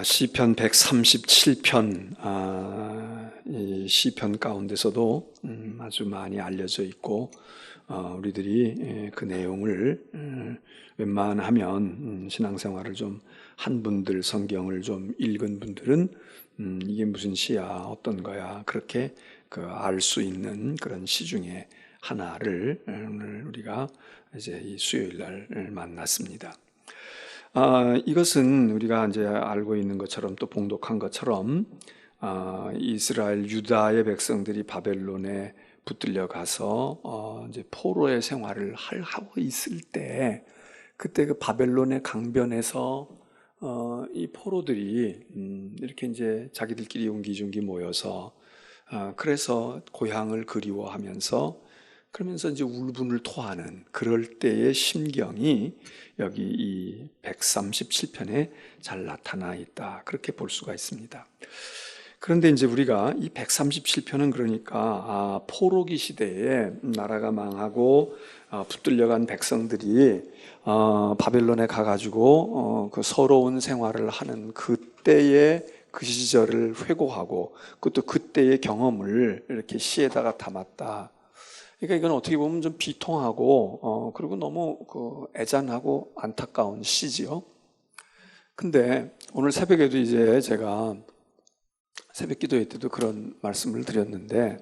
시편 137편, 이 시편 가운데서도 아주 많이 알려져 있고, 우리들이 그 내용을 웬만하면 신앙생활을 좀 한 분들, 성경을 좀 읽은 분들은 이게 무슨 시야, 어떤 거야, 그렇게 알 수 있는 그런 시 중에 하나를 오늘 우리가 이제 이 수요일 날 만났습니다. 이것은 우리가 이제 알고 있는 것처럼 또 봉독한 것처럼 이스라엘 유다의 백성들이 바벨론에 붙들려 가서 이제 포로의 생활을 하고 있을 때, 그때 그 바벨론의 강변에서 이 포로들이 이렇게 이제 자기들끼리 옹기종기 모여서 그래서 고향을 그리워하면서 그러면서 이제 울분을 토하는 그럴 때의 심경이 여기 이 137편에 잘 나타나 있다, 그렇게 볼 수가 있습니다. 그런데 이제 우리가 이 137편은 그러니까 포로기 시대에 나라가 망하고 붙들려간 백성들이 바벨론에 가가지고 그 서러운 생활을 하는 그때의 그 시절을 회고하고 그것도 그때의 경험을 이렇게 시에다가 담았다. 그러니까 이건 어떻게 보면 좀 비통하고 그리고 너무 애잔하고 안타까운 시지요. 근데 오늘 새벽에도 이제 제가 새벽 기도회 때도 그런 말씀을 드렸는데,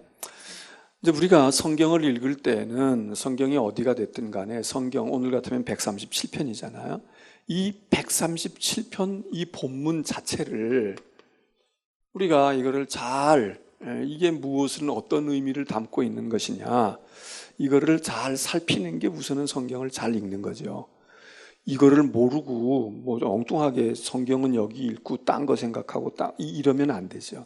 이제 우리가 성경을 읽을 때는 성경이 어디가 됐든 간에 성경 오늘 같으면 137편이잖아요. 이 137편 이 본문 자체를 우리가 이거를 잘 이게 무엇을 어떤 의미를 담고 있는 것이냐, 이거를 잘 살피는 게 우선은 성경을 잘 읽는 거죠. 이거를 모르고 뭐 엉뚱하게 성경은 여기 읽고 딴 거 생각하고 이러면 안 되죠.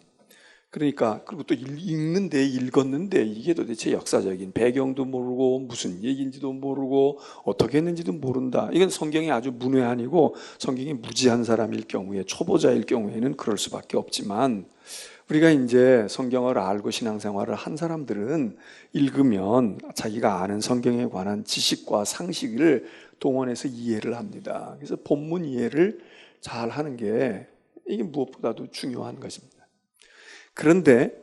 그러니까 그리고 또 읽었는데 이게 도대체 역사적인 배경도 모르고 무슨 얘기인지도 모르고 어떻게 했는지도 모른다. 이건 성경이 아주 문외한이고 성경이 무지한 사람일 경우에, 초보자일 경우에는 그럴 수밖에 없지만, 우리가 이제 성경을 알고 신앙생활을 한 사람들은 읽으면 자기가 아는 성경에 관한 지식과 상식을 동원해서 이해를 합니다. 그래서 본문 이해를 잘 하는 게 이게 무엇보다도 중요한 것입니다. 그런데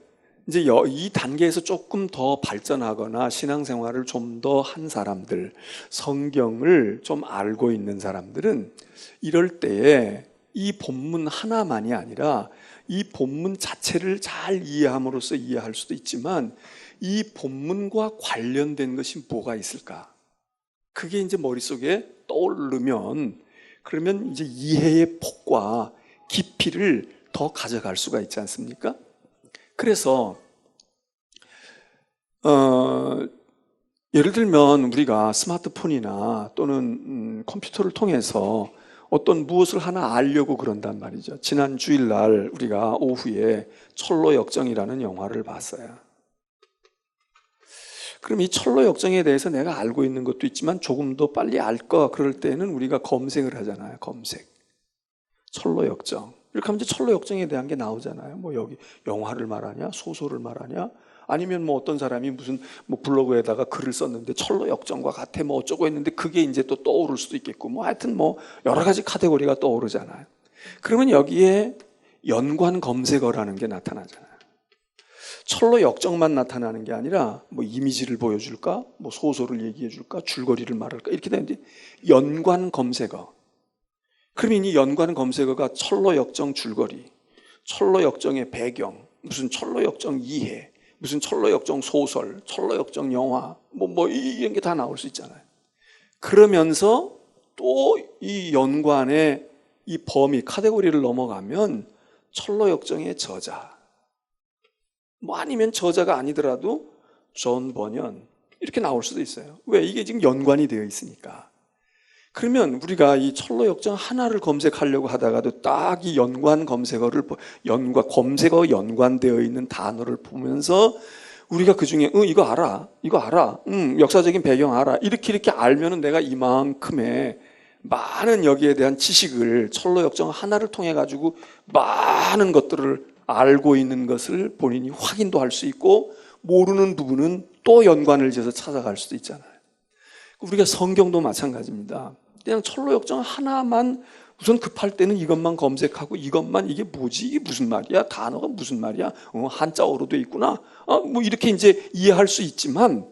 이제 이 단계에서 조금 더 발전하거나 신앙생활을 좀 더 한 사람들, 성경을 좀 알고 있는 사람들은 이럴 때에 이 본문 하나만이 아니라 이 본문 자체를 잘 이해함으로써 이해할 수도 있지만, 이 본문과 관련된 것이 뭐가 있을까? 그게 이제 머릿속에 떠오르면, 그러면 이제 이해의 폭과 깊이를 더 가져갈 수가 있지 않습니까? 그래서 예를 들면 우리가 스마트폰이나 또는 컴퓨터를 통해서 어떤 무엇을 하나 알려고 그런단 말이죠. 지난 주일날 우리가 오후에 철로역정이라는 영화를 봤어요. 그럼 이 철로역정에 대해서 내가 알고 있는 것도 있지만 조금 더 빨리 알 거, 그럴 때는 우리가 검색을 하잖아요. 검색. 철로역정. 이렇게 하면 이제 철로역정에 대한 게 나오잖아요. 뭐 여기 영화를 말하냐, 소설을 말하냐, 아니면 뭐 어떤 사람이 무슨 뭐 블로그에다가 글을 썼는데 철로역정과 같아 뭐 어쩌고 했는데 그게 이제 또 떠오를 수도 있겠고, 뭐 하여튼 뭐 여러 가지 카테고리가 떠오르잖아요. 그러면 여기에 연관 검색어라는 게 나타나잖아요. 철로역정만 나타나는 게 아니라 뭐 이미지를 보여줄까, 뭐 소설을 얘기해 줄까, 줄거리를 말할까, 이렇게 되는데 연관 검색어. 그러면 이 연관 검색어가 철로역정 줄거리, 철로역정의 배경, 무슨 철로역정 이해, 무슨 철로역정 소설, 철로역정 영화, 뭐 이런 게 다 나올 수 있잖아요. 그러면서 또 이 연관의 이 범위, 카테고리를 넘어가면 철로역정의 저자, 뭐 아니면 저자가 아니더라도 존 버년, 이렇게 나올 수도 있어요. 왜? 이게 지금 연관이 되어 있으니까. 그러면 우리가 이 철로역정 하나를 검색하려고 하다가도 딱 이 연관 검색어를, 검색어 연관되어 있는 단어를 보면서 우리가 그 중에 이거 알아, 역사적인 배경 알아, 이렇게 알면은 내가 이만큼의 많은 여기에 대한 지식을 철로역정 하나를 통해 가지고 많은 것들을 알고 있는 것을 본인이 확인도 할 수 있고, 모르는 부분은 또 연관을 지어서 찾아갈 수도 있잖아요. 우리가 성경도 마찬가지입니다. 그냥 철로역정 하나만 우선 급할 때는 이것만 검색하고 이것만 이게 뭐지? 이게 무슨 말이야? 단어가 무슨 말이야? 한자어로 돼 있구나. 뭐 이렇게 이제 이해할 수 있지만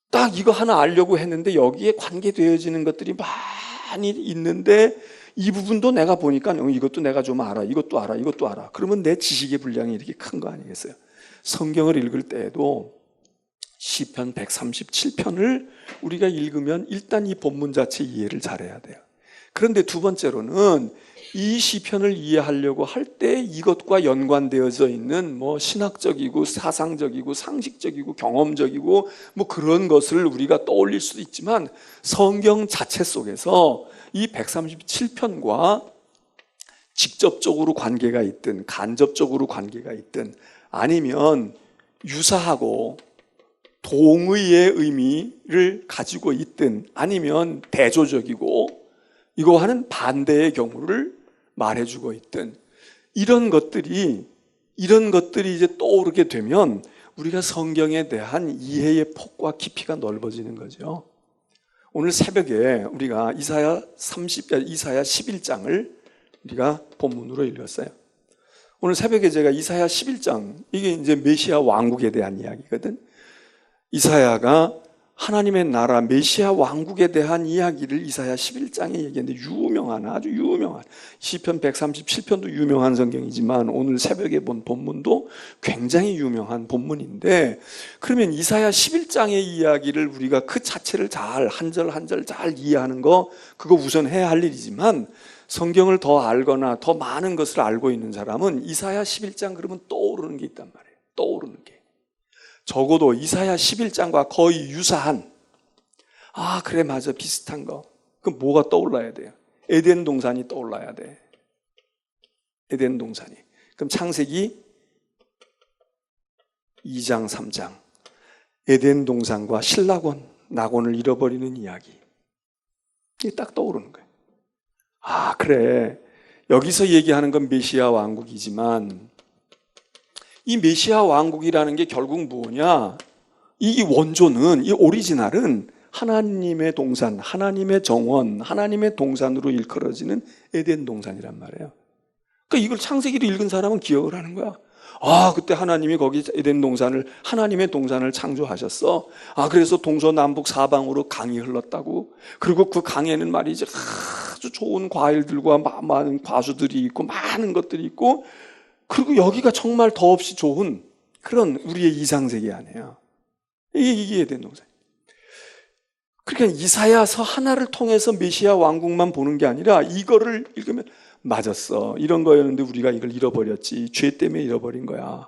딱 이거 하나 알려고 했는데 여기에 관계되어지는 것들이 많이 있는데 이 부분도 내가 보니까 이것도 내가 좀 알아. 이것도 알아. 이것도 알아. 그러면 내 지식의 분량이 이렇게 큰 거 아니겠어요? 성경을 읽을 때에도 시편 137편을 우리가 읽으면 일단 이 본문 자체 이해를 잘해야 돼요. 그런데 두 번째로는 이 시편을 이해하려고 할 때 이것과 연관되어져 있는 뭐 신학적이고 사상적이고 상식적이고 경험적이고 뭐 그런 것을 우리가 떠올릴 수도 있지만 성경 자체 속에서 이 137편과 직접적으로 관계가 있든 간접적으로 관계가 있든 아니면 유사하고 동의의 의미를 가지고 있든 아니면 대조적이고 이거와는 반대의 경우를 말해주고 있든 이런 것들이 이제 떠오르게 되면 우리가 성경에 대한 이해의 폭과 깊이가 넓어지는 거죠. 오늘 새벽에 우리가 이사야 11장을 우리가 본문으로 읽었어요. 오늘 새벽에 제가 이사야 11장, 이게 이제 메시아 왕국에 대한 이야기거든. 이사야가 하나님의 나라 메시아 왕국에 대한 이야기를 이사야 11장에 얘기했는데 아주 유명한 시편 137편도 유명한 성경이지만 오늘 새벽에 본 본문도 굉장히 유명한 본문인데 그러면 이사야 11장의 이야기를 우리가 그 자체를 잘 한 절 한 절 잘 이해하는 거 그거 우선 해야 할 일이지만 성경을 더 알거나 더 많은 것을 알고 있는 사람은 이사야 11장 그러면 떠오르는 게 있단 말이에요. 떠오르는 게 적어도 이사야 11장과 거의 유사한 그래 맞아 비슷한 거 그럼 뭐가 떠올라야 돼요? 에덴 동산이 떠올라야 돼. 에덴 동산이. 그럼 창세기 2장 3장 에덴 동산과 신라곤 낙원을 잃어버리는 이야기 이게 딱 떠오르는 거예요. 그래 여기서 얘기하는 건 메시아 왕국이지만 이 메시아 왕국이라는 게 결국 뭐냐? 이 원조는, 이 오리지널은 하나님의 동산, 하나님의 정원, 하나님의 동산으로 일컬어지는 에덴 동산이란 말이에요. 그러니까 이걸 창세기를 읽은 사람은 기억을 하는 거야. 그때 하나님이 거기 에덴 동산을, 하나님의 동산을 창조하셨어. 그래서 동서남북 사방으로 강이 흘렀다고. 그리고 그 강에는 말이지 아주 좋은 과일들과 많은 과수들이 있고 많은 것들이 있고 그리고 여기가 정말 더없이 좋은 그런 우리의 이상세계 아니에요. 이게 에덴 동산. 그러니까 이사야서 하나를 통해서 메시아 왕국만 보는 게 아니라 이거를 읽으면 맞았어. 이런 거였는데 우리가 이걸 잃어버렸지. 죄 때문에 잃어버린 거야.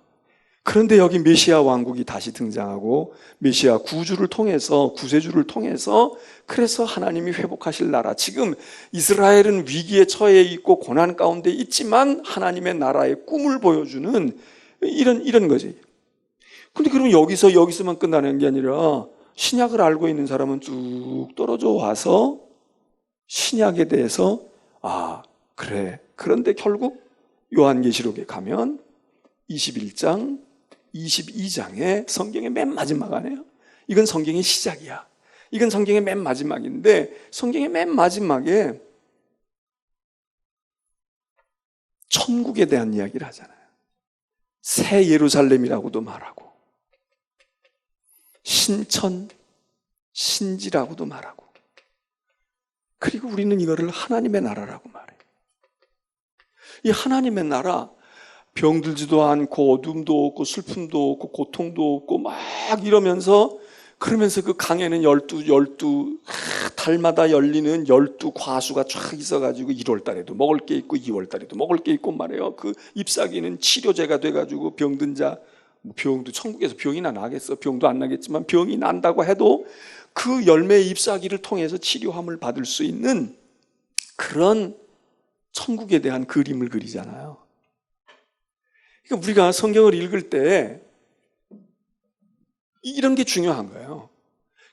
그런데 여기 메시아 왕국이 다시 등장하고 메시아 구주를 통해서 구세주를 통해서 그래서 하나님이 회복하실 나라. 지금 이스라엘은 위기에 처해 있고 고난 가운데 있지만 하나님의 나라의 꿈을 보여주는 이런 거지. 근데 그럼 여기서만 끝나는 게 아니라 신약을 알고 있는 사람은 쭉 떨어져 와서 신약에 대해서 그래. 그런데 결국 요한계시록에 가면 21장 22장에 성경의 맨 마지막 안에요. 이건 성경의 시작이야. 이건 성경의 맨 마지막인데 성경의 맨 마지막에 천국에 대한 이야기를 하잖아요. 새 예루살렘이라고도 말하고 신천, 신지라고도 말하고 그리고 우리는 이거를 하나님의 나라라고 말해요. 이 하나님의 나라 병들지도 않고 어둠도 없고 슬픔도 없고 고통도 없고 막 이러면서 그러면서 그 강에는 12 달마다 열리는 12 과수가 쫙 있어가지고 1월 달에도 먹을 게 있고 2월 달에도 먹을 게 있고 말이에요. 그 잎사귀는 치료제가 돼가지고 병든 자 병도 천국에서 병이나 나겠어. 병도 안 나겠지만 병이 난다고 해도 그 열매의 잎사귀를 통해서 치료함을 받을 수 있는 그런 천국에 대한 그림을 그리잖아요. 그러니까 우리가 성경을 읽을 때 이런 게 중요한 거예요.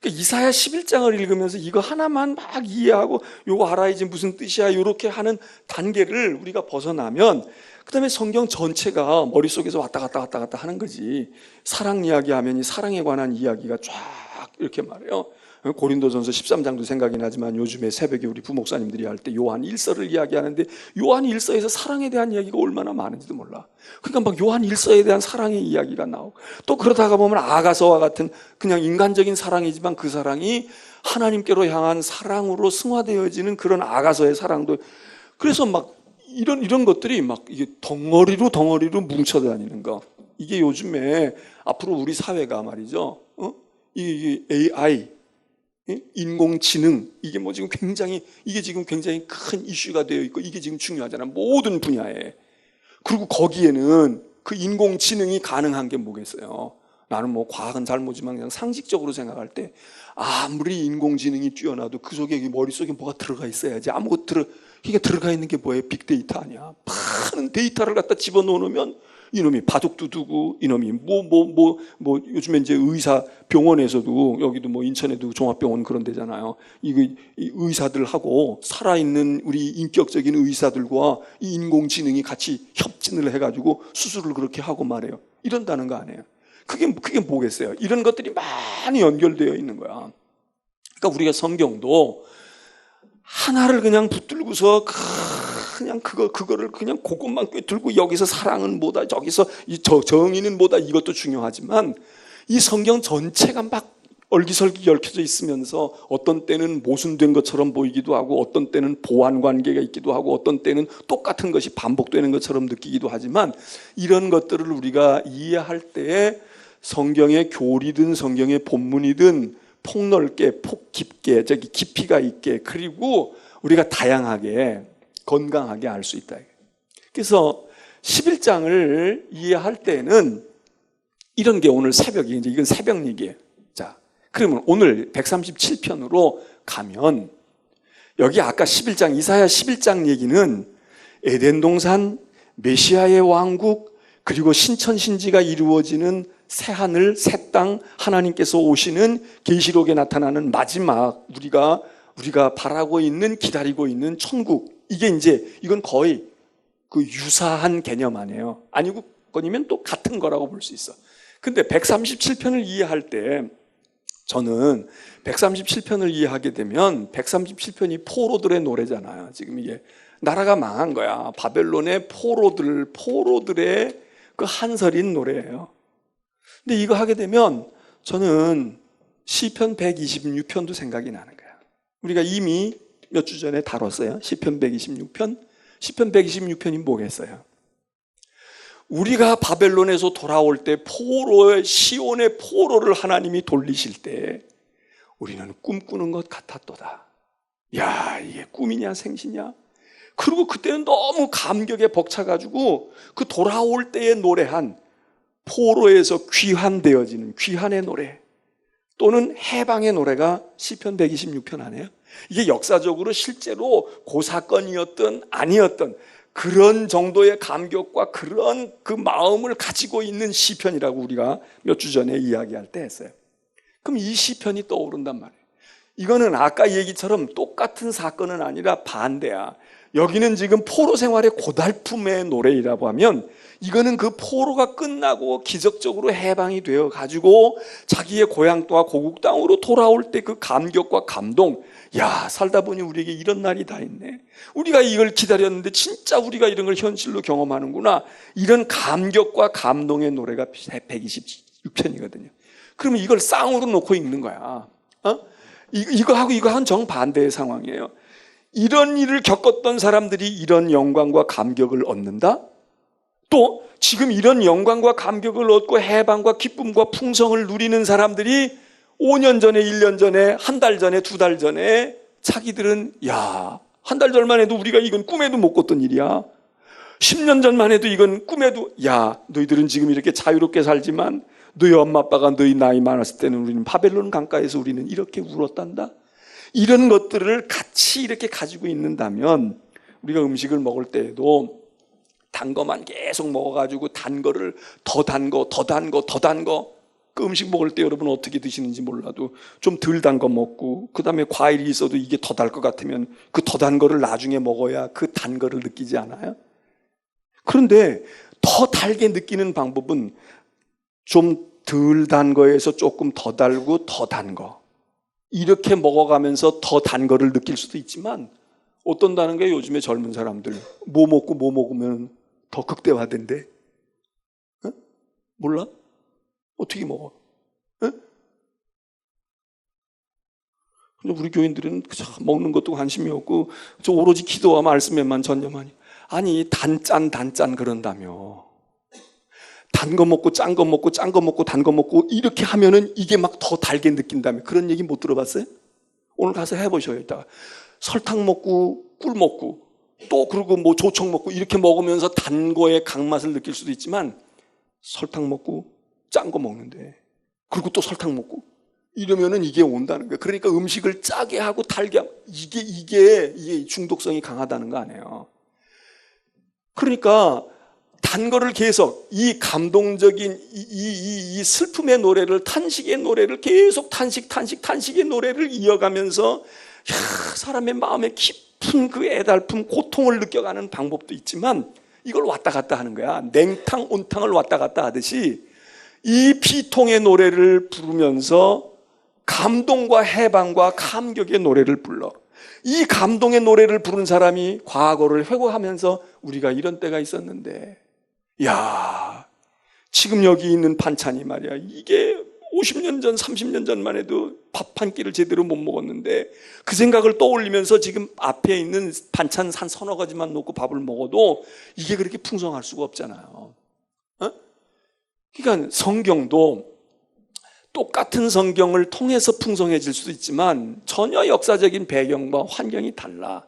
그러니까 이사야 11장을 읽으면서 이거 하나만 막 이해하고 요거 알아야지 무슨 뜻이야 이렇게 하는 단계를 우리가 벗어나면 그 다음에 성경 전체가 머릿속에서 왔다 갔다 하는 거지. 사랑 이야기하면 이 사랑에 관한 이야기가 쫙 이렇게 말해요. 고린도전서 13장도 생각이 나지만 요즘에 새벽에 우리 부목사님들이 할 때 요한 1서를 이야기하는데 요한 1서에서 사랑에 대한 이야기가 얼마나 많은지도 몰라. 그러니까 막 요한 1서에 대한 사랑의 이야기가 나오고 또 그러다가 보면 아가서와 같은 그냥 인간적인 사랑이지만 그 사랑이 하나님께로 향한 사랑으로 승화되어지는 그런 아가서의 사랑도, 그래서 막 이런 것들이 막 이게 덩어리로 뭉쳐 다니는 거. 이게 요즘에 앞으로 우리 사회가 말이죠. 이 AI, 인공지능, 이게 뭐 지금 굉장히 큰 이슈가 되어 있고 이게 지금 중요하잖아. 모든 분야에. 그리고 거기에는 그 인공지능이 가능한 게 뭐겠어요? 나는 뭐 과학은 잘 모르지만 그냥 상식적으로 생각할 때 아무리 인공지능이 뛰어나도 그 속에 머릿속에 뭐가 들어가 있어야지. 이게 들어가 있는 게 뭐예요? 빅데이터 아니야. 많은 데이터를 갖다 집어넣으면 이놈이 바둑도 두고 이놈이 요즘에 이제 병원에서도 여기도 뭐 인천에도 종합병원 그런 데잖아요. 이 의사들하고 살아있는 우리 인격적인 의사들과 이 인공지능이 같이 협진을 해가지고 수술을 그렇게 하고 말해요. 이런다는 거 아니에요. 그게 뭐겠어요? 이런 것들이 많이 연결되어 있는 거야. 그러니까 우리가 성경도 하나를 그냥 붙들고서 그냥 그거를 그냥 그것만 꿰뚫고 여기서 사랑은 뭐다, 저기서 정의는 뭐다, 이것도 중요하지만 이 성경 전체가 막 얼기설기 얽혀져 있으면서 어떤 때는 모순된 것처럼 보이기도 하고 어떤 때는 보완 관계가 있기도 하고 어떤 때는 똑같은 것이 반복되는 것처럼 느끼기도 하지만 이런 것들을 우리가 이해할 때에 성경의 교리든 성경의 본문이든 폭넓게, 폭깊게, 깊이가 있게, 그리고 우리가 다양하게, 건강하게 알 수 있다. 그래서 11장을 이해할 때는 이런 게 오늘 새벽이, 이제 이건 새벽 얘기예요. 자, 그러면 오늘 137편으로 가면 여기 아까 11장, 이사야 11장 얘기는 에덴 동산, 메시아의 왕국, 그리고 신천신지가 이루어지는 새하늘, 새 땅, 하나님께서 오시는 계시록에 나타나는 마지막 우리가 바라고 있는, 기다리고 있는 천국. 이건 거의 그 유사한 개념 아니에요. 아니면 또 같은 거라고 볼 수 있어. 근데 137편을 이해할 때 저는 137편을 이해하게 되면 137편이 포로들의 노래잖아요. 지금 이게 나라가 망한 거야. 바벨론의 포로들의 그 한설인 노래예요. 근데 이거 하게 되면 저는 시편 126편도 생각이 나는 거야. 우리가 이미 몇 주 전에 다뤘어요. 시편 126편. 시편 126편이 뭐겠어요? 우리가 바벨론에서 돌아올 때 시온의 포로를 하나님이 돌리실 때 우리는 꿈꾸는 것 같았도다. 야, 이게 꿈이냐 생시냐? 그리고 그때는 너무 감격에 벅차가지고 그 돌아올 때에 노래한 포로에서 귀환되어지는 귀환의 노래 또는 해방의 노래가 시편 126편 아니에요? 이게 역사적으로 실제로 그 사건이었던 아니었던 그런 정도의 감격과 그런 그 마음을 가지고 있는 시편이라고 우리가 몇 주 전에 이야기할 때 했어요. 그럼 이 시편이 떠오른단 말이에요. 이거는 아까 얘기처럼 똑같은 사건은 아니라 반대야. 여기는 지금 포로 생활의 고달픔의 노래이라고 하면 이거는 그 포로가 끝나고 기적적으로 해방이 되어 가지고 자기의 고향 또한 고국 땅으로 돌아올 때 그 감격과 감동. 야, 살다 보니 우리에게 이런 날이 다 있네. 우리가 이걸 기다렸는데 진짜 우리가 이런 걸 현실로 경험하는구나. 이런 감격과 감동의 노래가 126편이거든요. 그러면 이걸 쌍으로 놓고 읽는 거야. 이거하고 이거하고는 정반대의 상황이에요. 이런 일을 겪었던 사람들이 이런 영광과 감격을 얻는다? 또 지금 이런 영광과 감격을 얻고 해방과 기쁨과 풍성을 누리는 사람들이 5년 전에, 1년 전에, 한 달 전에, 2달 전에 자기들은 한 달 전만 해도 우리가 이건 꿈에도 못 꿨던 일이야. 10년 전만 해도 이건 꿈에도 너희들은 지금 이렇게 자유롭게 살지만 너희 엄마 아빠가 너희 나이 많았을 때는 우리는 바벨론 강가에서 우리는 이렇게 울었단다. 이런 것들을 같이 이렇게 가지고 있는다면 우리가 음식을 먹을 때에도 단 거만 계속 먹어가지고 단 거를 더 단 거 그 음식 먹을 때 여러분 어떻게 드시는지 몰라도 좀 덜 단 거 먹고 그 다음에 과일이 있어도 이게 더 달 것 같으면 그 더 단 거를 나중에 먹어야 그 단 거를 느끼지 않아요? 그런데 더 달게 느끼는 방법은 좀 덜 단 거에서 조금 더 달고 더 단 거. 이렇게 먹어가면서 더 단 거를 느낄 수도 있지만 어떤다는 게 요즘에 젊은 사람들 뭐 먹고 뭐 먹으면 더 극대화된대. 어? 몰라? 어떻게 먹어? 어? 근데 우리 교인들은 먹는 것도 관심이 없고 저 오로지 기도와 말씀에만 전념하니. 아니 단짠 그런다며. 단 거 먹고 짠 거 먹고 짠 거 먹고 단 거 먹고 이렇게 하면은 이게 막 더 달게 느낀다며. 그런 얘기 못 들어봤어요? 오늘 가서 해보셔요. 이따가 설탕 먹고 꿀 먹고 또 그리고 뭐 조청 먹고 이렇게 먹으면서 단 거의 강맛을 느낄 수도 있지만 설탕 먹고 짠 거 먹는데 그리고 또 설탕 먹고 이러면은 이게 온다는 거예요. 그러니까 음식을 짜게 하고 달게 하고 이게 중독성이 강하다는 거 아니에요. 그러니까 단 거를 계속 이 감동적인 이 슬픔의 노래를 탄식의 노래를 계속 탄식의 노래를 이어가면서 사람의 마음에 깊은 그 애달픔 고통을 느껴가는 방법도 있지만 이걸 왔다 갔다 하는 거야. 냉탕 온탕을 왔다 갔다 하듯이 이 비통의 노래를 부르면서 감동과 해방과 감격의 노래를 불러. 이 감동의 노래를 부른 사람이 과거를 회고하면서 우리가 이런 때가 있었는데 야, 지금 여기 있는 반찬이 말이야. 이게 50년 전, 30년 전만 해도 밥 한 끼를 제대로 못 먹었는데 그 생각을 떠올리면서 지금 앞에 있는 반찬 한 서너 가지만 놓고 밥을 먹어도 이게 그렇게 풍성할 수가 없잖아요. 어? 그러니까 성경도 똑같은 성경을 통해서 풍성해질 수도 있지만 전혀 역사적인 배경과 환경이 달라.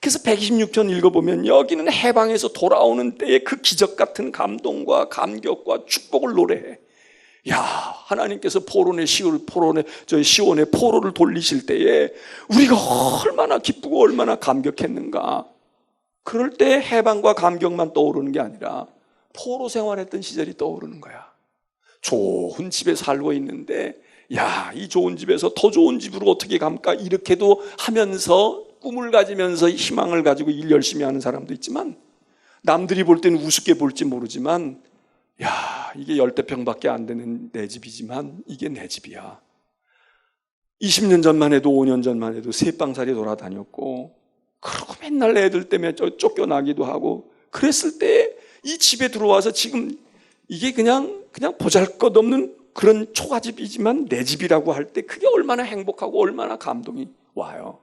그래서 126편 읽어보면 여기는 해방에서 돌아오는 때의 그 기적 같은 감동과 감격과 축복을 노래해. 야, 하나님께서 시온의 포로를 돌리실 때에 우리가 얼마나 기쁘고 얼마나 감격했는가. 그럴 때 해방과 감격만 떠오르는 게 아니라 포로 생활했던 시절이 떠오르는 거야. 좋은 집에 살고 있는데 야, 이 좋은 집에서 더 좋은 집으로 어떻게 갈까 이렇게도 하면서 꿈을 가지면서 희망을 가지고 일 열심히 하는 사람도 있지만 남들이 볼 때는 우습게 볼지 모르지만 야, 이게 10대평밖에 안 되는 내 집이지만 이게 내 집이야. 20년 전만 해도 5년 전만 해도 새빵살이 돌아다녔고 그러고 맨날 애들 때문에 쫓겨나기도 하고 그랬을 때 이 집에 들어와서 지금 이게 그냥 보잘것없는 그런 초가집이지만 내 집이라고 할 때 그게 얼마나 행복하고 얼마나 감동이 와요.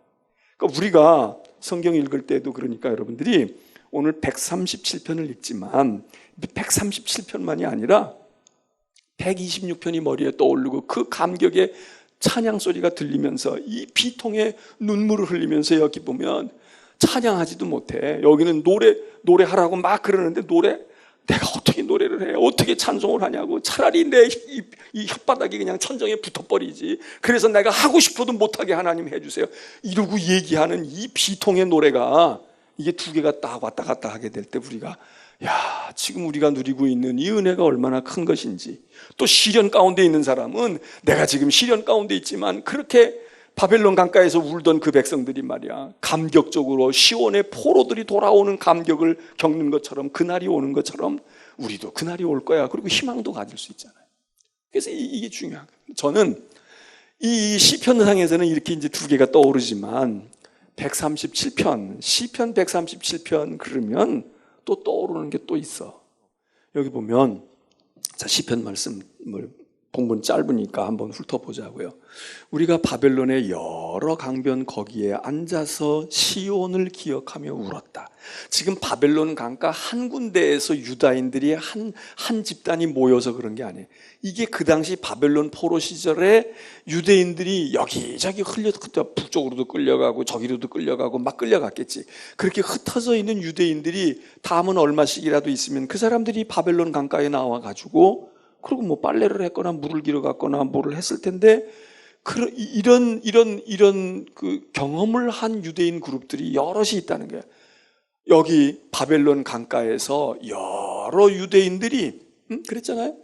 그러니까 우리가 성경 읽을 때도 그러니까 여러분들이 오늘 137편을 읽지만 137편만이 아니라 126편이 머리에 떠오르고 그 감격의 찬양 소리가 들리면서 이 비통의 눈물을 흘리면서 여기 보면 찬양하지도 못해. 여기는 노래하라고 막 그러는데 내가 어떻게 노래를 해? 어떻게 찬송을 하냐고. 차라리 내 이 혓바닥이 그냥 천정에 붙어버리지. 그래서 내가 하고 싶어도 못하게 하나님 해주세요. 이러고 얘기하는 이 비통의 노래가 이게 두 개가 딱 왔다 갔다 하게 될 때 우리가 야, 지금 우리가 누리고 있는 이 은혜가 얼마나 큰 것인지. 또 시련 가운데 있는 사람은 내가 지금 시련 가운데 있지만 그렇게 바벨론 강가에서 울던 그 백성들이 말이야 감격적으로 시온의 포로들이 돌아오는 감격을 겪는 것처럼 그날이 오는 것처럼 우리도 그날이 올 거야. 그리고 희망도 가질 수 있잖아요. 그래서 이게 중요한 거예요. 저는 이 시편상에서는 이렇게 이제 두 개가 떠오르지만 137편 시편 137편 그러면 또 떠오르는 게 또 있어. 여기 보면 자 시편 말씀을 본문 짧으니까 한번 훑어보자고요. 우리가 바벨론의 여러 강변 거기에 앉아서 시온을 기억하며 울었다. 지금 바벨론 강가 한 군데에서 유다인들이 한 집단이 모여서 그런 게 아니에요. 이게 그 당시 바벨론 포로 시절에 유대인들이 여기저기 북쪽으로도 끌려가고 저기로도 끌려가고 막 끌려갔겠지. 그렇게 흩어져 있는 유대인들이 다음은 얼마씩이라도 있으면 그 사람들이 바벨론 강가에 나와가지고 그리고 뭐 빨래를 했거나 물을 길어 갔거나 뭐를 했을 텐데 이런 그 경험을 한 유대인 그룹들이 여럿이 있다는 거예요. 여기 바벨론 강가에서 여러 유대인들이 그랬잖아요.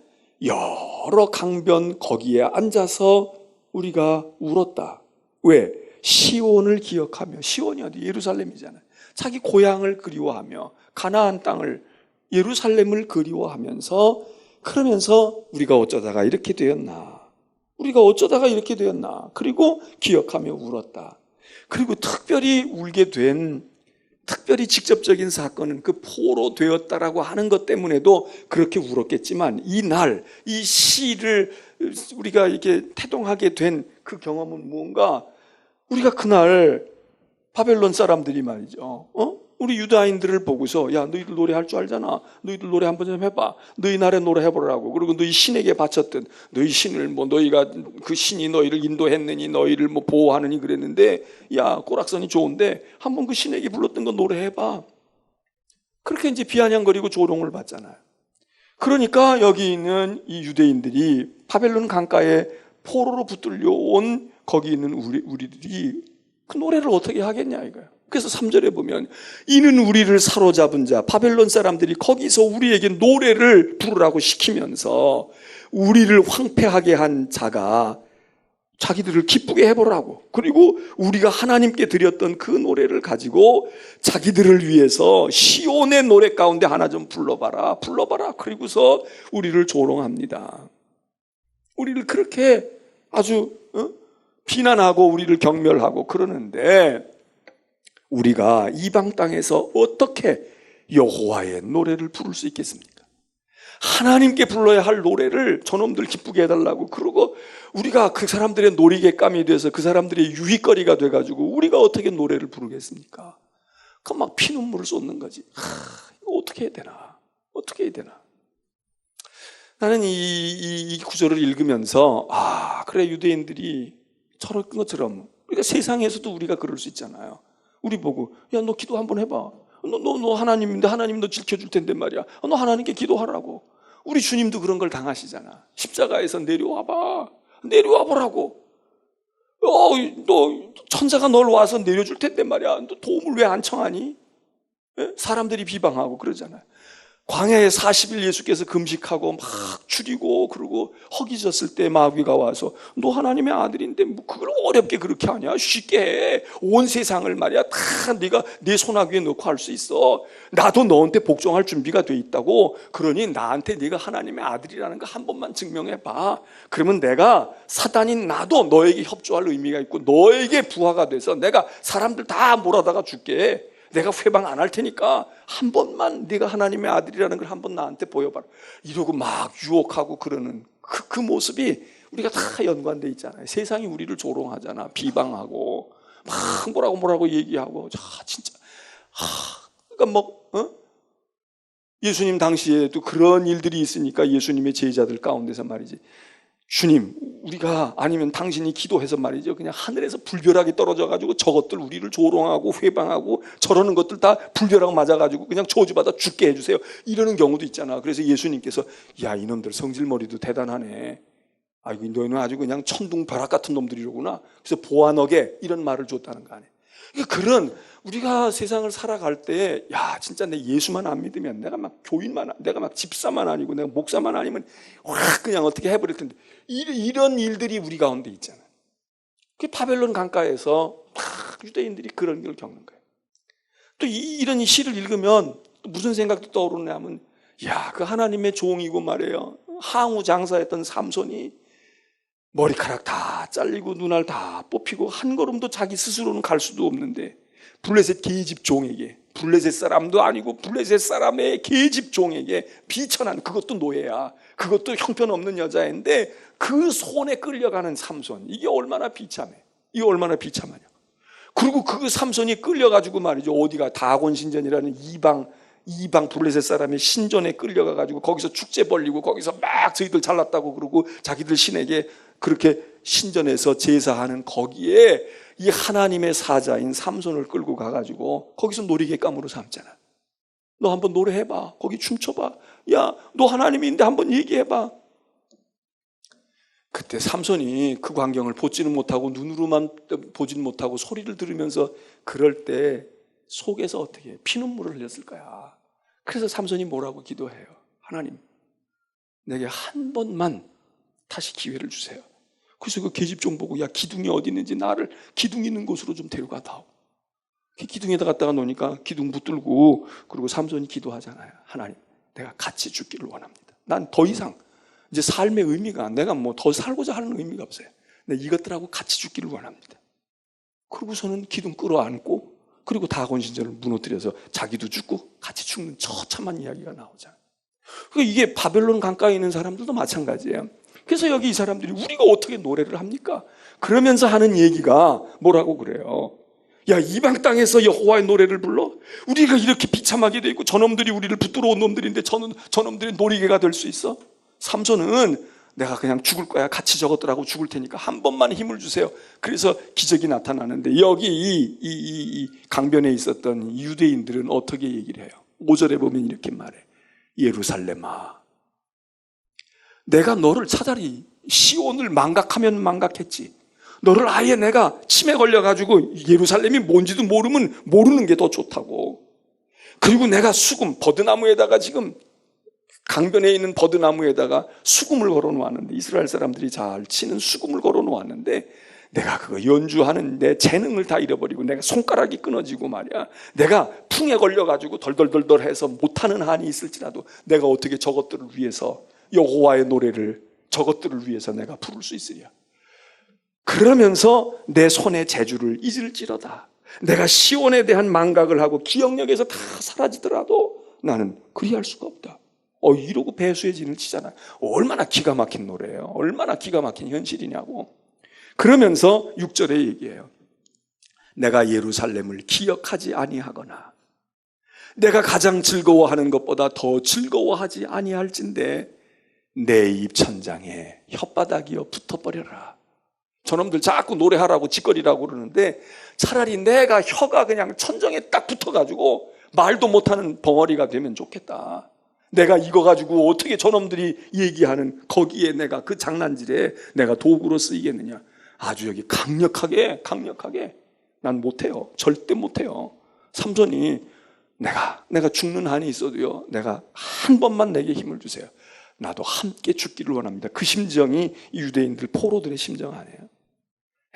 여러 강변 거기에 앉아서 우리가 울었다. 왜? 시온을 기억하며. 시온이 어디? 예루살렘이잖아요. 자기 고향을 그리워하며 가나안 땅을 예루살렘을 그리워하면서 그러면서 우리가 어쩌다가 이렇게 되었나. 우리가 어쩌다가 이렇게 되었나. 그리고 기억하며 울었다. 그리고 특별히 울게 된 특별히 직접적인 사건은 그 포로 되었다라고 하는 것 때문에도 그렇게 울었겠지만 이 날, 이 시를 우리가 이렇게 태동하게 된 그 경험은 무언가 우리가 그날 바벨론 사람들이 말이죠. 우리 유다인들을 보고서 야 너희들 노래할 줄 알잖아. 너희들 노래 한번 좀 해봐. 너희 나라에 노래 해보라고. 그리고 너희 신에게 바쳤던 너희 신을 뭐 너희가 그 신이 너희를 인도했느니 너희를 뭐 보호하느니 그랬는데 야 꼬락선이 좋은데 한번 그 신에게 불렀던 거 노래해봐. 그렇게 이제 비아냥거리고 조롱을 받잖아요. 그러니까 여기 있는 이 유대인들이 바벨론 강가에 포로로 붙들려 온 거기 있는 우리들이 그 노래를 어떻게 하겠냐 이거예요. 그래서 3절에 보면 이는 우리를 사로잡은 자 바벨론 사람들이 거기서 우리에게 노래를 부르라고 시키면서 우리를 황폐하게 한 자가 자기들을 기쁘게 해보라고, 그리고 우리가 하나님께 드렸던 그 노래를 가지고 자기들을 위해서 시온의 노래 가운데 하나 좀 불러봐라. 그리고서 우리를 조롱합니다. 우리를 그렇게 아주 비난하고 우리를 경멸하고 그러는데 우리가 이방 땅에서 어떻게 여호와의 노래를 부를 수 있겠습니까? 하나님께 불러야 할 노래를 저놈들 기쁘게 해달라고 그러고 우리가 그 사람들의 놀이객감이 돼서 그 사람들의 유희거리가 돼가지고 우리가 어떻게 노래를 부르겠습니까? 그럼 막 피눈물을 쏟는 거지. 이거 어떻게 해야 되나? 어떻게 해야 되나? 나는 이 구절을 읽으면서 그래 유대인들이 저럴 것처럼 우리가 세상에서도 우리가 그럴 수 있잖아요. 우리 보고 야 너 기도 한번 해봐. 너 하나님인데 하나님 너 지켜줄 텐데 말이야. 너 하나님께 기도하라고. 우리 주님도 그런 걸 당하시잖아. 십자가에서 내려와보라고. 너 천사가 널 와서 내려줄 텐데 말이야. 너 도움을 왜 안 청하니? 사람들이 비방하고 그러잖아요. 광야에 40일 예수께서 금식하고 막 줄이고 그러고 허기졌을 때 마귀가 와서 너 하나님의 아들인데 뭐 그걸 어렵게 그렇게 하냐? 쉽게 해. 온 세상을 말이야 다 네가 내 손아귀에 넣고 할 수 있어. 나도 너한테 복종할 준비가 돼 있다고. 그러니 나한테 네가 하나님의 아들이라는 거 한 번만 증명해 봐. 그러면 내가 사단인 나도 너에게 협조할 의미가 있고 너에게 부하가 돼서 내가 사람들 다 몰아다가 줄게. 내가 회방 안 할 테니까 한 번만 네가 하나님의 아들이라는 걸 한 번 나한테 보여봐라. 이러고 막 유혹하고 그러는 그 모습이 우리가 다 연관돼 있잖아요. 세상이 우리를 조롱하잖아. 비방하고 막 뭐라고 얘기하고 진짜 그러니까 예수님 당시에도 그런 일들이 있으니까 예수님의 제자들 가운데서 말이지 주님 우리가 아니면 당신이 기도해서 말이죠 그냥 하늘에서 불벼락이 떨어져가지고 저것들 우리를 조롱하고 회방하고 저러는 것들 다 불벼락 맞아가지고 그냥 저주받아 죽게 해주세요 이러는 경우도 있잖아. 그래서 예수님께서 야 이놈들 성질머리도 대단하네. 아이고 너희는 아주 그냥 천둥 벼락 같은 놈들이로구나. 그래서 보아너게 이런 말을 줬다는 거 아니에요. 그런 우리가 세상을 살아갈 때 야 진짜 내 예수만 안 믿으면 내가 막 교인만 내가 막 집사만 아니고 내가 목사만 아니면 확 그냥 어떻게 해버릴 텐데 이런 일들이 우리 가운데 있잖아요. 그 바벨론 강가에서 유대인들이 그런 걸 겪는 거예요. 또 이런 시를 읽으면 무슨 생각도 떠오르냐면 야 그 하나님의 종이고 말이에요. 항우 장사했던 삼손이 머리카락 다 잘리고 눈알 다 뽑히고 한 걸음도 자기 스스로는 갈 수도 없는데 블레셋 계집 종에게 블레셋 사람도 아니고 블레셋 사람의 계집 종에게 비천한 그것도 노예야. 그것도 형편없는 여자인데 그 손에 끌려가는 삼손 이게 얼마나 비참해. 이게 얼마나 비참하냐. 그리고 그 삼손이 끌려가지고 말이죠. 어디가 다곤 신전이라는 이방 블레셋 사람의 신전에 끌려가가지고 거기서 축제 벌리고 거기서 막 저희들 잘났다고 그러고 자기들 신에게 그렇게 신전에서 제사하는 거기에 이 하나님의 사자인 삼손을 끌고 가가지고 거기서 놀이객감으로 삼잖아. 너 한번 노래해봐. 거기 춤춰봐. 야, 너 하나님인데 한번 얘기해봐. 그때 삼손이 그 광경을 보지는 못하고 눈으로만 보지는 못하고 소리를 들으면서 그럴 때 속에서 어떻게 피눈물을 흘렸을 거야. 그래서 삼손이 뭐라고 기도해요. 하나님, 내게 한 번만 다시 기회를 주세요. 그래서 그 계집종 보고 야 기둥이 어디 있는지 나를 기둥 있는 곳으로 좀 데려가 다오. 기둥에다 갖다가 놓으니까 기둥 붙들고 그리고 삼손이 기도하잖아요. 하나님, 내가 같이 죽기를 원합니다. 난 더 이상 이제 삶의 의미가 내가 뭐 더 살고자 하는 의미가 없어요. 근데 이것들하고 같이 죽기를 원합니다. 그러고서는 기둥 끌어안고 그리고 다곤신전을 무너뜨려서 자기도 죽고 같이 죽는 처참한 이야기가 나오잖아요. 그러니까 이게 바벨론 강가에 있는 사람들도 마찬가지예요. 그래서 여기 이 사람들이 우리가 어떻게 노래를 합니까? 그러면서 하는 얘기가 뭐라고 그래요? 야, 이방 땅에서 여호와의 노래를 불러? 우리가 이렇게 비참하게 돼 있고 저놈들이 우리를 붙들어 온 놈들인데 저놈들이 놀이개가 될 수 있어? 삼손은 내가 그냥 죽을 거야. 같이 저것들하고 죽을 테니까 한 번만 힘을 주세요. 그래서 기적이 나타나는데 여기 이 강변에 있었던 유대인들은 어떻게 얘기를 해요? 5절에 보면 이렇게 말해. 예루살렘아, 내가 너를 차라리 시온을 망각하면 망각했지. 너를 아예 내가 치매 걸려가지고 예루살렘이 뭔지도 모르면 모르는 게 더 좋다고. 그리고 내가 수금, 버드나무에다가 지금 강변에 있는 버드나무에다가 수금을 걸어 놓았는데, 이스라엘 사람들이 잘 치는 수금을 걸어 놓았는데 내가 그거 연주하는 내 재능을 다 잃어버리고 내가 손가락이 끊어지고 말이야. 내가 풍에 걸려가지고 덜덜덜덜 해서 못하는 한이 있을지라도 내가 어떻게 저것들을 위해서 여호와의 노래를 저것들을 위해서 내가 부를 수 있으랴. 그러면서 내 손의 재주를 잊을지로다. 내가 시온에 대한 망각을 하고 기억력에서 다 사라지더라도 나는 그리할 수가 없다. 이러고 배수의 진을 치잖아요. 얼마나 기가 막힌 노래예요. 얼마나 기가 막힌 현실이냐고. 그러면서 6절에 얘기해요. 내가 예루살렘을 기억하지 아니하거나 내가 가장 즐거워하는 것보다 더 즐거워하지 아니할진대 내 입천장에 혓바닥이여 붙어버려라. 저놈들 자꾸 노래하라고 짓거리라고 그러는데 차라리 내가 혀가 그냥 천정에 딱 붙어가지고 말도 못하는 벙어리가 되면 좋겠다. 내가 이거 가지고 어떻게 저놈들이 얘기하는 거기에 내가 그 장난질에 내가 도구로 쓰이겠느냐. 아주 여기 강력하게 난 못해요. 절대 못해요. 삼손이 내가 죽는 한이 있어도요, 내가 한 번만 내게 힘을 주세요. 나도 함께 죽기를 원합니다. 그 심정이 유대인들 포로들의 심정 아니에요.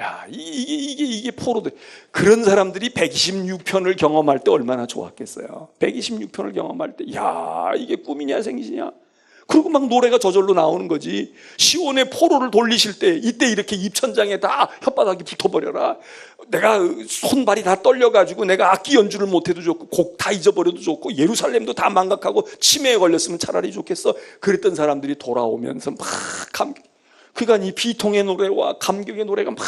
야, 이게 포로들. 그런 사람들이 126편을 경험할 때 얼마나 좋았겠어요. 126편을 경험할 때, 야, 이게 꿈이냐 생시냐. 그리고 막 노래가 저절로 나오는 거지. 시온의 포로를 돌리실 때 이때 이렇게 입천장에 다 혓바닥이 붙어버려라. 내가 손발이 다 떨려가지고 내가 악기 연주를 못해도 좋고 곡 다 잊어버려도 좋고 예루살렘도 다 망각하고 치매에 걸렸으면 차라리 좋겠어. 그랬던 사람들이 돌아오면서 막 그러니까 이 비통의 노래와 감격의 노래가 막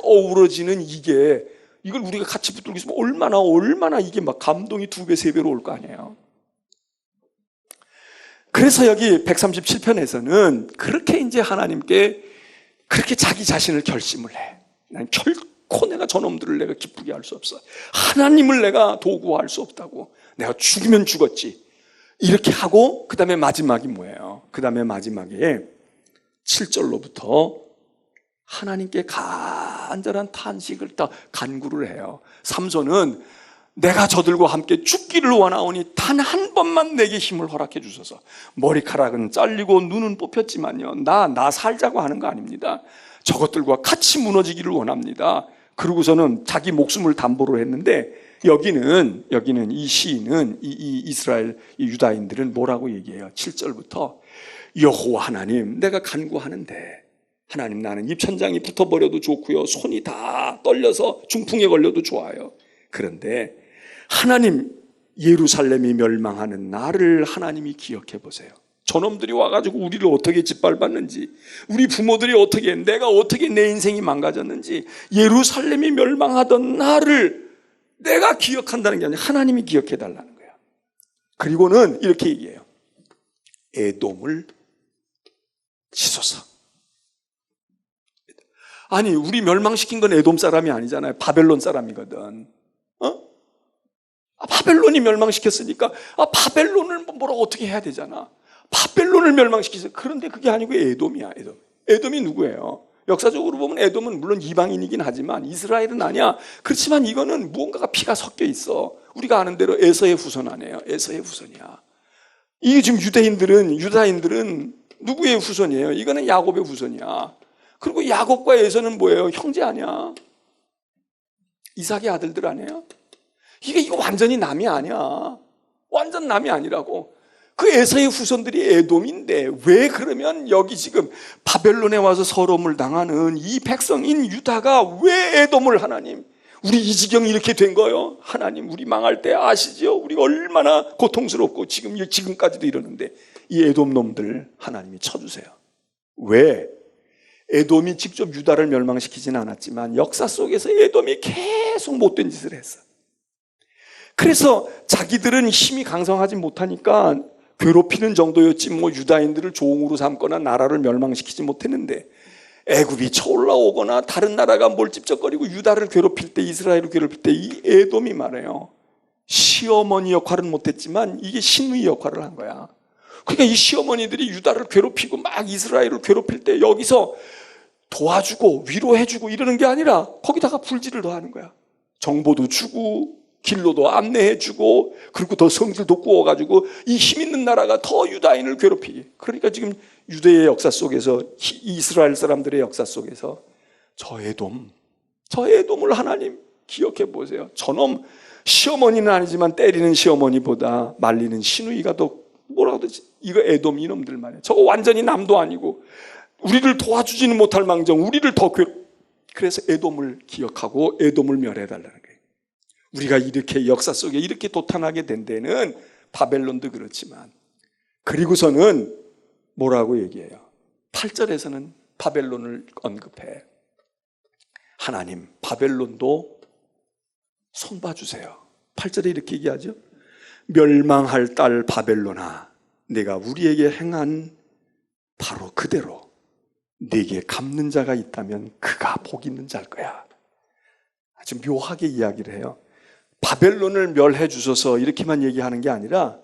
어우러지는 이걸 우리가 같이 붙들고 있으면 얼마나 이게 막 감동이 2배, 3배로 올 거 아니에요. 그래서 여기 137편에서는 그렇게 이제 하나님께 그렇게 자기 자신을 결심을 해. 난 결코 내가 저놈들을 내가 기쁘게 할 수 없어. 하나님을 내가 도구화할 수 없다고. 내가 죽으면 죽었지. 이렇게 하고 그 다음에 마지막이 뭐예요? 그 다음에 마지막에 7절로부터 하나님께 간절한 탄식을 딱 간구를 해요. 삼손은 내가 저들과 함께 죽기를 원하오니 단 한 번만 내게 힘을 허락해 주소서. 머리카락은 잘리고 눈은 뽑혔지만요, 나 살자고 하는 거 아닙니다. 저것들과 같이 무너지기를 원합니다. 그러고서는 자기 목숨을 담보로 했는데 여기는 이 시인은 이 이스라엘 이 유다인들은 뭐라고 얘기해요? 7절부터 여호와 하나님, 내가 간구하는데 하나님, 나는 입천장이 붙어버려도 좋고요, 손이 다 떨려서 중풍에 걸려도 좋아요. 그런데 하나님, 예루살렘이 멸망하는 나를 하나님이 기억해 보세요. 저놈들이 와가지고 우리를 어떻게 짓밟았는지, 우리 부모들이 어떻게, 내가 어떻게 내 인생이 망가졌는지, 예루살렘이 멸망하던 나를 내가 기억한다는 게 아니라 하나님이 기억해 달라는 거야. 그리고는 이렇게 얘기해요. 에돔을 치소서. 아니, 우리 멸망시킨 건 에돔 사람이 아니잖아요. 바벨론 사람이거든. 바벨론이 멸망시켰으니까 바벨론을 뭐라고 어떻게 해야 되잖아. 바벨론을 멸망시키세요. 그런데 그게 아니고 에돔이야. 에돔이 누구예요? 역사적으로 보면 에돔은 물론 이방인이긴 하지만 이스라엘은 아니야. 그렇지만 이거는 무언가가 피가 섞여 있어. 우리가 아는 대로 에서의 후손 아니에요. 에서의 후손이야. 이게 지금 유다인들은 누구의 후손이에요? 이거는 야곱의 후손이야. 그리고 야곱과 에서는 뭐예요? 형제 아니야. 이삭의 아들들 아니에요? 이거 완전히 남이 아니야. 완전 남이 아니라고. 그 에서의 후손들이 에돔인데 왜 그러면 여기 지금 바벨론에 와서 서름을 당하는 이 백성인 유다가 왜 에돔을 하나님? 우리 이 지경이 이렇게 된 거요? 하나님 우리 망할 때 아시죠? 우리가 얼마나 고통스럽고 지금까지도 이러는데 이 에돔 놈들 하나님이 쳐주세요. 왜? 에돔이 직접 유다를 멸망시키지는 않았지만 역사 속에서 에돔이 계속 못된 짓을 했어. 그래서 자기들은 힘이 강성하지 못하니까 괴롭히는 정도였지 뭐 유다인들을 종으로 삼거나 나라를 멸망시키지 못했는데 애굽이 쳐올라오거나 다른 나라가 뭘 찝쩍거리고 유다를 괴롭힐 때 이스라엘을 괴롭힐 때 이 에돔이 말해요. 시어머니 역할은 못했지만 이게 신의 역할을 한 거야. 그러니까 이 시어머니들이 유다를 괴롭히고 막 이스라엘을 괴롭힐 때 여기서 도와주고 위로해주고 이러는 게 아니라 거기다가 불질을 더하는 거야. 정보도 주고 길로도 안내해주고 그리고 더 성질도 구워가지고 이 힘 있는 나라가 더 유다인을 괴롭히기. 그러니까 지금 유대의 역사 속에서 이스라엘 사람들의 역사 속에서 저 에돔을 하나님 기억해 보세요. 저놈 시어머니는 아니지만 때리는 시어머니보다 말리는 시누이가 더 뭐라고 그러지? 이거 에돔 이놈들 말이에요. 저거 완전히 남도 아니고 우리를 도와주지는 못할 망정 우리를 더 그래서 에돔을 기억하고 에돔을 멸해달라는 거예요. 우리가 이렇게 역사 속에 이렇게 도탄하게 된 데는 바벨론도 그렇지만 그리고서는 뭐라고 얘기해요? 8절에서는 바벨론을 언급해. 하나님 바벨론도 손봐주세요. 8절에 이렇게 얘기하죠. 멸망할 딸 바벨론아 내가 우리에게 행한 바로 그대로 네게 갚는 자가 있다면 그가 복 있는 자일 거야. 아주 묘하게 이야기를 해요. 바벨론을 멸해 주셔서 이렇게만 얘기하는 게 아니라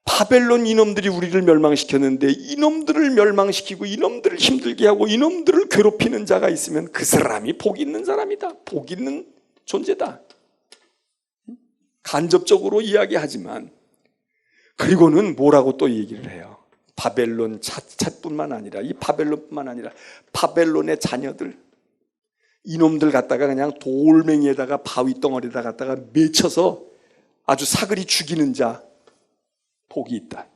바벨론 이놈들이 우리를 멸망시켰는데 이놈들을 멸망시키고 이놈들을 힘들게 하고 이놈들을 괴롭히는 자가 있으면 그 사람이 복 있는 사람이다. 복 있는 존재다. 간접적으로 이야기하지만 그리고는 뭐라고 또 얘기를 해요. 바벨론 자체뿐만 아니라 이 바벨론뿐만 아니라 바벨론의 자녀들 이놈들 갖다가 그냥 돌멩이에다가 바위 덩어리에다 갖다가 맺혀서 아주 사그리 죽이는 자 복이 있다.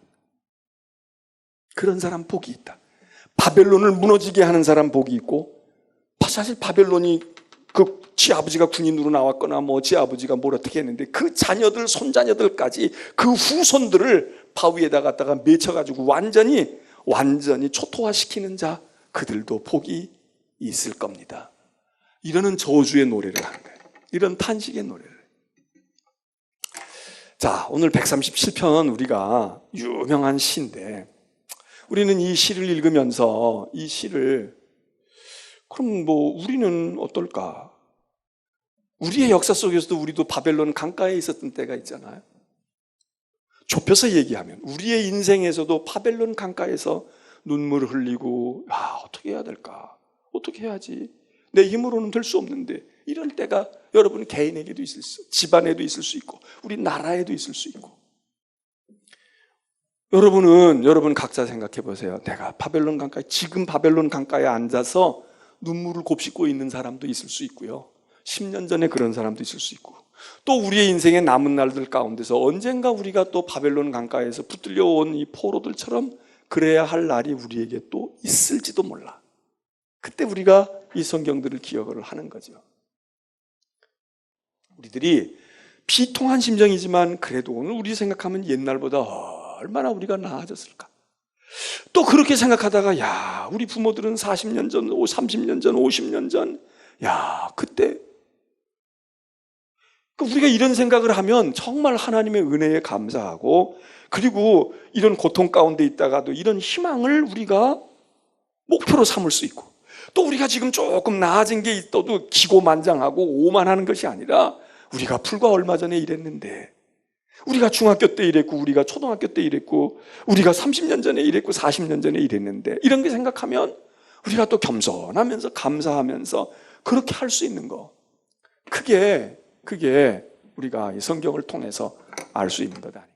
그런 사람 복이 있다. 바벨론을 무너지게 하는 사람 복이 있고 사실 바벨론이 지 아버지가 군인으로 나왔거나 지 아버지가 뭘 어떻게 했는데 그 자녀들 손자녀들까지 그 후손들을 바위에다 갖다가 맺혀가지고 완전히 초토화시키는 자 그들도 복이 있을 겁니다. 이러는 저주의 노래를 하는 거예요. 이런 탄식의 노래를. 자, 오늘 137편 우리가 유명한 시인데 우리는 이 시를 읽으면서 이 시를 그럼 우리는 어떨까? 우리의 역사 속에서도 우리도 바벨론 강가에 있었던 때가 있잖아요. 좁혀서 얘기하면 우리의 인생에서도 바벨론 강가에서 눈물을 흘리고 어떻게 해야 될까? 어떻게 해야지? 내 힘으로는 될 수 없는데 이런 때가 여러분 개인에게도 있을 수, 집안에도 있을 수 있고 우리 나라에도 있을 수 있고 여러분 각자 생각해 보세요. 내가 지금 바벨론 강가에 앉아서 눈물을 곱씹고 있는 사람도 있을 수 있고요. 10년 전에 그런 사람도 있을 수 있고 또 우리의 인생의 남은 날들 가운데서 언젠가 우리가 또 바벨론 강가에서 붙들려 온 이 포로들처럼 그래야 할 날이 우리에게 또 있을지도 몰라. 그때 우리가 이 성경들을 기억을 하는 거죠. 우리들이 비통한 심정이지만 그래도 오늘 우리 생각하면 옛날보다 얼마나 우리가 나아졌을까. 또 그렇게 생각하다가 우리 부모들은 40년 전, 30년 전, 50년 전 그때 우리가 이런 생각을 하면 정말 하나님의 은혜에 감사하고 그리고 이런 고통 가운데 있다가도 이런 희망을 우리가 목표로 삼을 수 있고 또 우리가 지금 조금 나아진 게 있어도 기고만장하고 오만하는 것이 아니라 우리가 불과 얼마 전에 이랬는데 우리가 중학교 때 이랬고 우리가 초등학교 때 이랬고 우리가 30년 전에 이랬고 40년 전에 이랬는데 이런 게 생각하면 우리가 또 겸손하면서 감사하면서 그렇게 할 수 있는 거 그게 우리가 이 성경을 통해서 알 수 있는 것 아니에요.